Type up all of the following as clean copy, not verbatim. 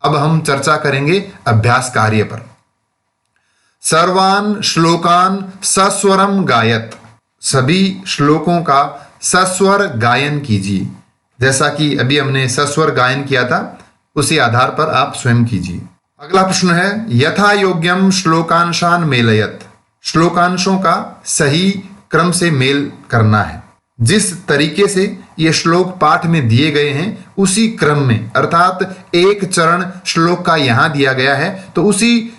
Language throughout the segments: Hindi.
अब हम चर्चा करेंगे अभ्यास कार्य पर। सर्वान श्लोकान सस्वरम गायत, सभी श्लोकों का सस्वर गायन कीजिए। जैसा कि अभी हमने सस्वर गायन किया था, उसी आधार पर आप स्वयं कीजिए। अगला प्रश्न है यथा योग्यम श्लोकांशान मेलयत, श्लोकांशों का सही क्रम से मेल करना है। जिस तरीके से ये श्लोक पाठ में दिए गए हैं उसी क्रम में, अर्थात एक चरण श्लोक का यहां दिया गया है तो उसी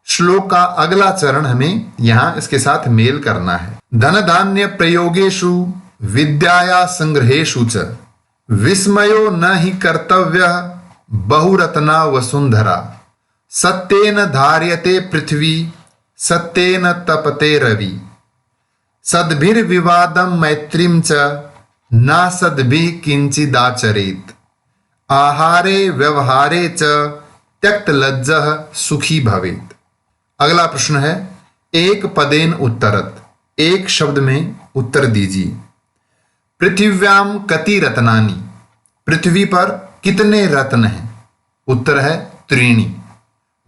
श्लोक का अगला चरण हमें यहां इसके साथ मेल करना है। धन धान्य प्रयोगेषु विद्याया संग्रहेषु च विस्मयो न हि कर्तव्य बहुरत्ना वसुंधरा, सत्येन धार्यते पृथ्वी सत्येन तपते रवि, सद्भिर्विवादं मैत्रीं च न सद्भिः किंचिदाचरेत्, आहारे व्यवहारे च त्यक्तलज्जः सुखी भवेत्। अगला प्रश्न है एक पदेन उत्तरत, एक शब्द में उत्तर दीजिए। पृथिव्याम कति रत्नानि, पृथ्वी पर कितने रत्न हैं? उत्तर है त्रीणि।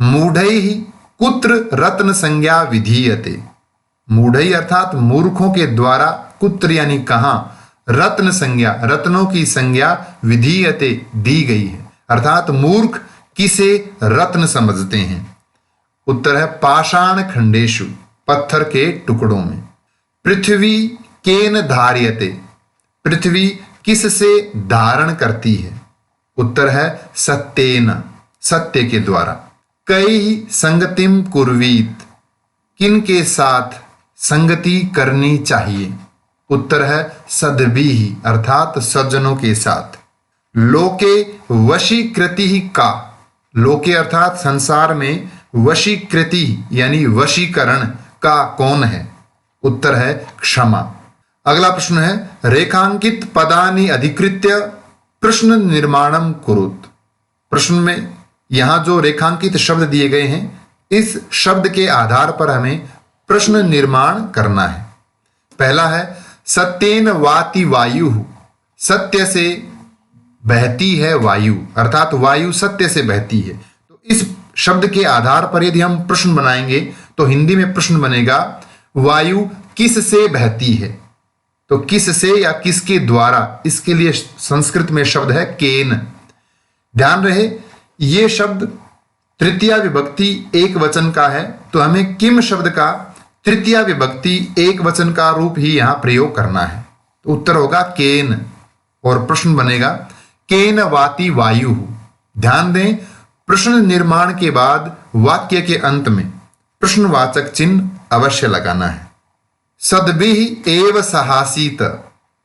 मूढ़ैः कुत्र रत्न संज्ञा विधीयते, मूढ़ई अर्थात मूर्खों के द्वारा कुत्र यानी कहां, रत्न संज्ञा रत्नों की संज्ञा विधीयते दी गई है, अर्थात मूर्ख किसे रत्न समझते हैं? उत्तर है पाषाण खंडेशु, पत्थर के टुकड़ों में। पृथ्वी केन धार्यते, पृथ्वी किससे धारण करती है? उत्तर है सत्येन, सत्य के द्वारा। कई संगतिम कुर्वीत, किन के साथ संगति करनी चाहिए? उत्तर है सद्भिः अर्थात सज्जनों के साथ। लोके वशीकृति का, लोके अर्थात संसार में वशीकृति यानी वशीकरण का कौन है? उत्तर है क्षमा। अगला प्रश्न है रेखांकित पदानि अधिकृत्य प्रश्न निर्माणम कुरुत, प्रश्न में यहां जो रेखांकित शब्द दिए गए हैं इस शब्द के आधार पर हमें प्रश्न निर्माण करना है। पहला है सत्येन वाति वायु, सत्य से बहती है वायु, अर्थात वायु सत्य से बहती है। तो इस शब्द के आधार पर यदि हम प्रश्न बनाएंगे तो हिंदी में प्रश्न बनेगा वायु किस से बहती है? तो किस से या किसके द्वारा, इसके लिए संस्कृत में शब्द है केन। ध्यान रहे ये शब्द तृतीया विभक्ति एक वचन का है, तो हमें किम शब्द का तृतीया विभक्ति एक वचन का रूप ही यहां प्रयोग करना है। तो उत्तर होगा केन और प्रश्न बनेगा केन वाति वायु। ध्यान दें प्रश्न निर्माण के बाद वाक्य के अंत में प्रश्नवाचक चिन्ह अवश्य लगाना है। सद्भिः एव सहासीत,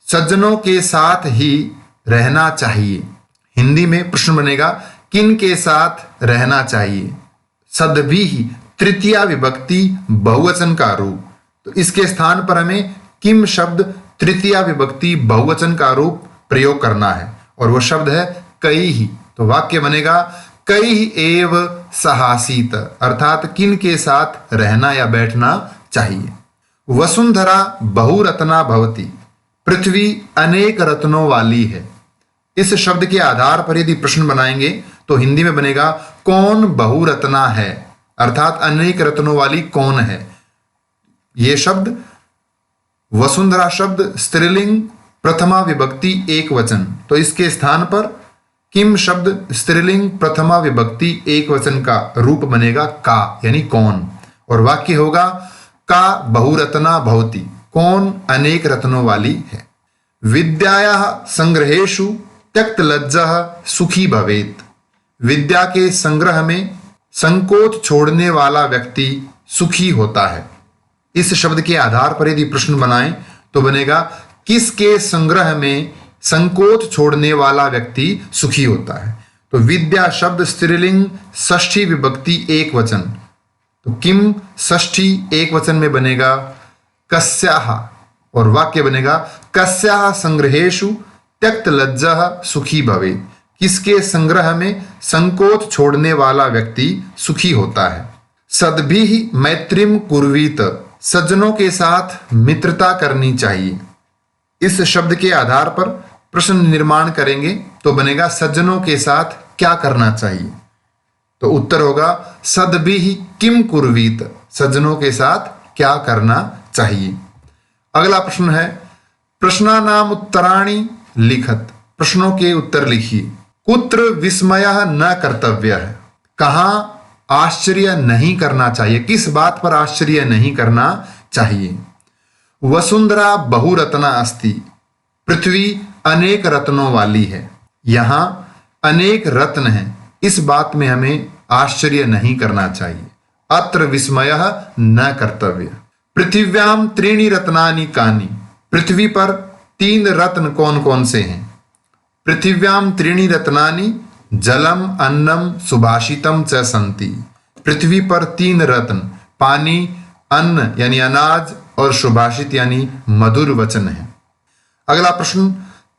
सज्जनों के साथ ही रहना चाहिए। हिंदी में प्रश्न बनेगा किन के साथ रहना चाहिए? सद्भिः तृतीया विभक्ति बहुवचन का रूप, तो इसके स्थान पर हमें किम शब्द तृतीया विभक्ति बहुवचन का रूप प्रयोग करना है और वह शब्द है कई। तो वाक्य बनेगा कई एव सहासीत, अर्थात किन के साथ रहना या बैठना चाहिए। वसुंधरा बहुरत्ना भवति, पृथ्वी अनेक रत्नों वाली है। इस शब्द के आधार पर यदि प्रश्न बनाएंगे तो हिंदी में बनेगा कौन बहुरत्ना है, अर्थात अनेक रत्नों वाली कौन है। यह शब्द वसुंधरा शब्द स्त्रीलिंग प्रथमा विभक्ति एक वचन, तो इसके स्थान पर किम शब्द स्त्रीलिंग प्रथमा विभक्ति एक वचन का रूप बनेगा का यानी कौन, और वाक्य होगा का बहुरत्ना भवति, कौन अनेक रत्नों वाली है। विद्यायाः संग्रहेषु त्यक्तलज्जः सुखी भवेत्, विद्या के संग्रह में संकोच छोड़ने वाला व्यक्ति सुखी होता है। इस शब्द के आधार पर यदि प्रश्न बनाएं तो बनेगा किसके संग्रह में संकोच छोड़ने वाला व्यक्ति सुखी होता है। तो विद्या शब्द स्त्रीलिंग षष्ठी विभक्ति एक वचन, तो किम षष्ठी एक वचन में बनेगा कस्याः, और वाक्य बनेगा कस्याः संग्रहेषु त्यक्तलज्जः सुखी भवेत्, किसके संग्रह में संकोच छोड़ने वाला व्यक्ति सुखी होता है। सद्भिः मैत्रीम कुर्वीत, सज्जनों के साथ मित्रता करनी चाहिए। इस शब्द के आधार पर प्रश्न निर्माण करेंगे तो बनेगा सज्जनों के साथ क्या करना चाहिए। तो उत्तर होगा सद्भिः किम कुर्वीत, सज्जनों के साथ क्या करना चाहिए। अगला प्रश्न है प्रश्नानाम उत्तराणि लिखत, प्रश्नों के उत्तर लिखिए। कुत्र विस्मयः न कर्तव्यः, कहाँ आश्चर्य नहीं करना चाहिए, किस बात पर आश्चर्य नहीं करना चाहिए। वसुंधरा बहुरत्ना अस्ति, पृथ्वी अनेक रत्नों वाली है, यहां अनेक रत्न हैं, इस बात में हमें आश्चर्य नहीं करना चाहिए। अत्र विस्मयः न कर्तव्य। पृथिव्याम त्रीणि रत्नानि कानि, पृथ्वी पर 3 रत्न कौन कौन से हैं। पृथिव्याम त्रीणि रत्नानि जलम अन्नम सुभाषितम च सन्ति, पृथ्वी पर 3 रत्न पानी, अन्न यानी अनाज और सुभाषित यानी मधुर वचन है। अगला प्रश्न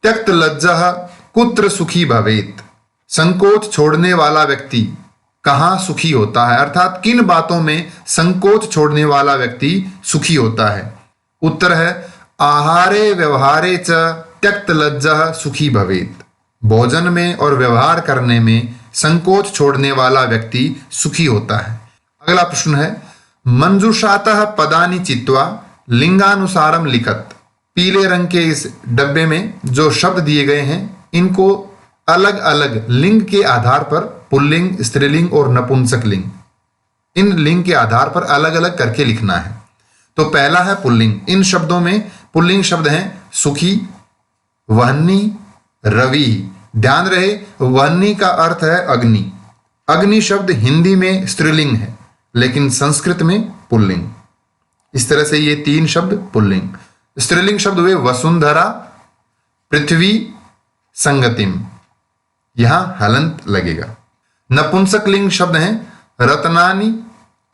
त्यक्त लज्जः कुत्र सुखी भवेत, संकोच छोड़ने वाला व्यक्ति कहाँ सुखी होता है, अर्थात किन बातों में संकोच छोड़ने वाला व्यक्ति सुखी होता है। उत्तर है आहारे व्यवहारे च त्यक्त लज्जः सुखी भवेत, भोजन में और व्यवहार करने में संकोच छोड़ने वाला व्यक्ति सुखी होता है। अगला प्रश्न है मंजूषातः पदानि चित्वा लिंगानुसारम लिखत, पीले रंग के इस डब्बे में जो शब्द दिए गए हैं इनको अलग अलग लिंग के आधार पर, पुल्लिंग, स्त्रीलिंग और नपुंसक लिंग, इन लिंग के आधार पर अलग अलग करके लिखना है। तो पहला है पुल्लिंग, इन शब्दों में पुल्लिंग शब्द हैं सुखी, वहनी, रवि। ध्यान रहे वहनी का अर्थ है अग्नि, अग्नि शब्द हिंदी में स्त्रीलिंग है लेकिन संस्कृत में पुल्लिंग। इस तरह से ये 3 शब्द पुल्लिंग। स्त्रीलिंग शब्द हुए वसुंधरा, पृथ्वी, संगतिम, यहां हलंत लगेगा। नपुंसक लिंग शब्द हैं रत्नानि,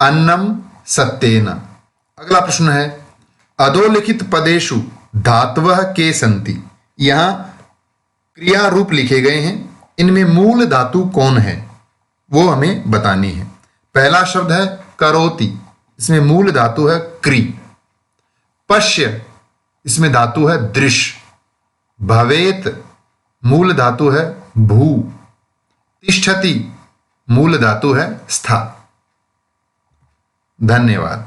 अन्नम, सत्येन। अगला प्रश्न है अधोलिखित पदेषु धातवः के संति, यहां क्रिया रूप लिखे गए हैं, इनमें मूल धातु कौन है वो हमें बतानी है। पहला शब्द है करोति, इसमें मूल धातु है क्री। पश्य, इसमें धातु है दृश्य। भवेत, मूल धातु है भू। तिष्ठति, मूल धातु है स्था। धन्यवाद।